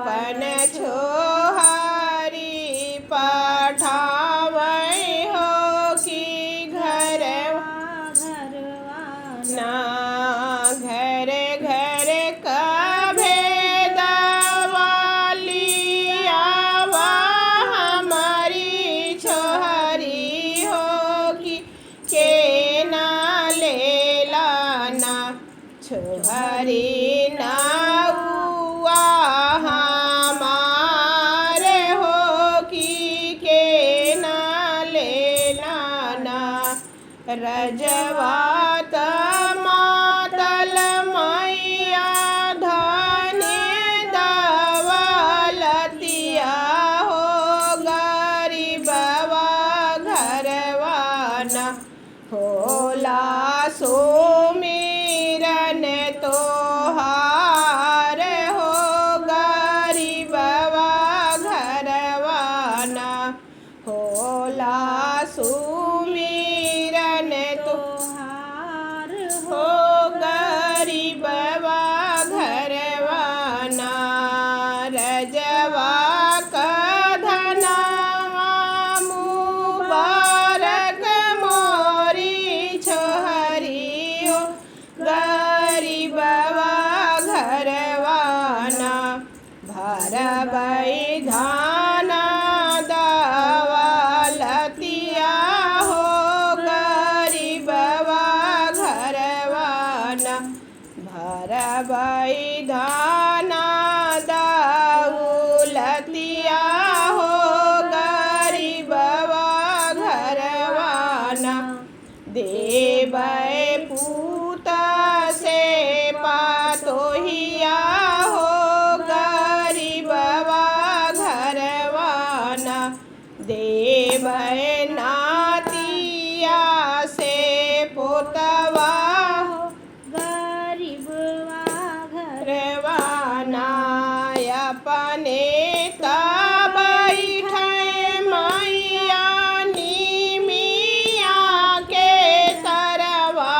आपन छोहारी पठावै हो कि घरवा ना घर घर कभे दवालियावा हमारी छोहरी हो कि के ना लेला ना छोहरी नाउआ हमारे हो कि के ना लेला ना रजवात मातल मैया धने दवलतिया हो गरीबवा घरवाना होला सुमिरन तोहार हो गरीबवा घरवाना होला सुमिरन तोहार हो गरीबवा घरवाना रजवा कधनवा मुबारक मोरी छोहरी हो गरीबवा घरवाना भरबै धाना दवलतिया हो गरीबवा घरवाना भरबै धाना दौलतिया हो गरीबवा घरवाना देबै पूत से पातोहिया हो गरीबवा घरवाना देबै नातिया से पोतवा हो गरीबवा घरवाना अपने बैठे मैया निमिया के तरवा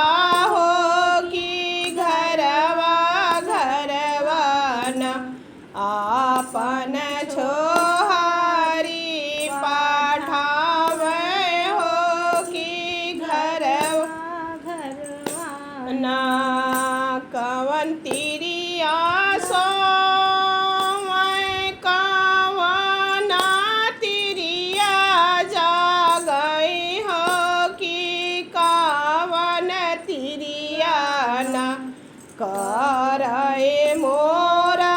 हो कि घरवा घरवाना आपन छोहारी पठावै हो कि घरवा घरवाना कवन तिरिया सोवै कवना तिरिया जागई हो कि कवन तिरिया ना करए मोरा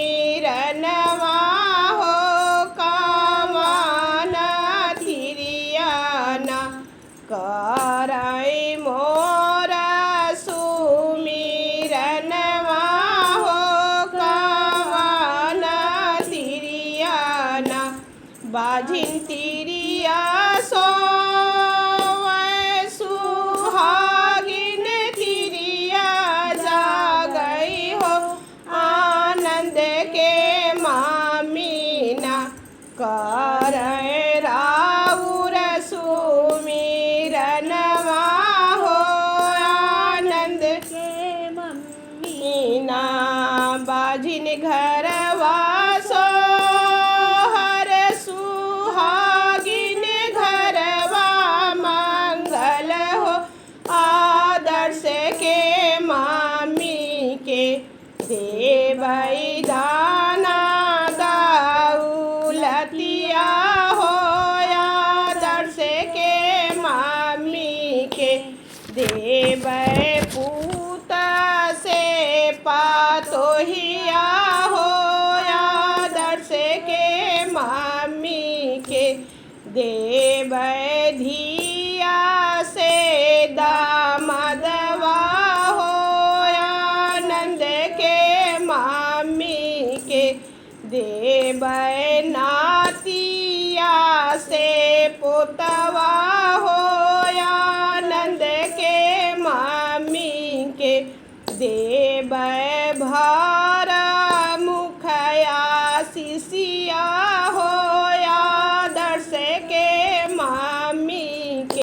सुमिरनवा हो कवन तिरिया ना करए मोरा सुमिरनवा हो कवन तिरिया ना बाझिन तिरिया सोवै सुहागिन तिरिया जागई हो आनंद के मामीना करए राउर सुमिरनवा हो आनंद के मम्मीना बाझिन घरवा सोहर सुहागिन घरवा मंगल हो आदर्श के मामी के देबै दाना दौलतिया हो आदर्श के मामी के देबै पूत से पातोहिया हो आदर्श के मामी के देबै धिया से दामदवा हो आनंद के मामी के देबै नातिया से पोतवा हो आनंद के मामी के देबै भारा मुखया शिशि